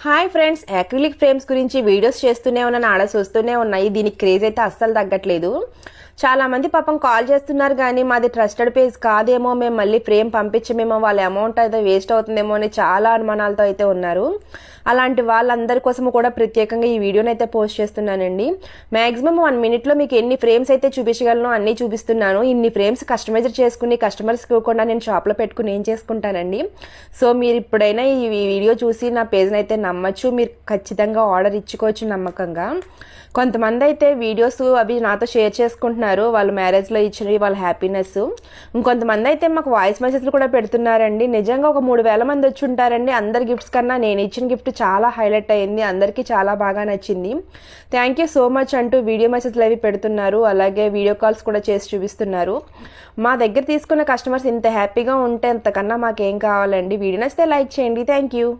Hi friends, acrylic frames గురించి videos చేస్తూనే ఉన్నాను, ఆడ చూస్తూనే ఉన్నాయి. దీనికి క్రేజ్ అయితే అస్సలు తగ్గట్లేదు. చాలా మంది పాపం కాల్ చేస్తున్నారు, కానీ మాది ట్రస్టెడ్ పేజ్ కాదేమో, మేము మళ్ళీ ఫ్రేమ్ పంపించమేమో, వాళ్ళ అమౌంట్ అయితే వేస్ట్ అవుతుందేమో అని చాలా అనుమానాలతో అయితే ఉన్నారు. అలాంటి వాళ్ళందరి కోసం కూడా ప్రత్యేకంగా ఈ వీడియోని అయితే పోస్ట్ చేస్తున్నానండి. మ్యాక్సిమం 1 minute మీకు ఎన్ని ఫ్రేమ్స్ అయితే చూపించగలను అన్నీ చూపిస్తున్నాను. ఇన్ని ఫ్రేమ్స్ కస్టమైజ్ చేసుకుని కస్టమర్స్కి ఇవ్వకుండా నేను షాప్లో పెట్టుకుని ఏం చేసుకుంటానండి. సో మీరు ఇప్పుడైనా ఈ వీడియో చూసి నా పేజ్ని అయితే నమ్మచ్చు, మీరు ఖచ్చితంగా ఆర్డర్ ఇచ్చుకోవచ్చు నమ్మకంగా. కొంతమంది అయితే వీడియోస్ అవి నాతో షేర్ చేసుకుంటున్నారు, వాళ్ళ మ్యారేజ్లో ఇచ్చినవి, వాళ్ళ హ్యాపీనెస్. ఇంకొంతమంది అయితే మాకు వాయిస్ మెసేజ్లు కూడా పెడుతున్నారండి. నిజంగా ఒక 3000 మంది వచ్చి ఉంటారండి. అందరి గిఫ్ట్స్ కన్నా నేను ఇచ్చిన గిఫ్ట్ చాలా హైలైట్ అయ్యింది, అందరికీ చాలా బాగా నచ్చింది. థ్యాంక్ యూ సో మచ్ అంటూ వీడియో మెసేజ్లు అవి పెడుతున్నారు, అలాగే వీడియో కాల్స్ కూడా చేసి చూపిస్తున్నారు. మా దగ్గర తీసుకున్న కస్టమర్స్ ఇంత హ్యాపీగా ఉంటే అంతకన్నా మాకేం కావాలండి. వీడియో నచ్చితే లైక్ చేయండి. Thank you.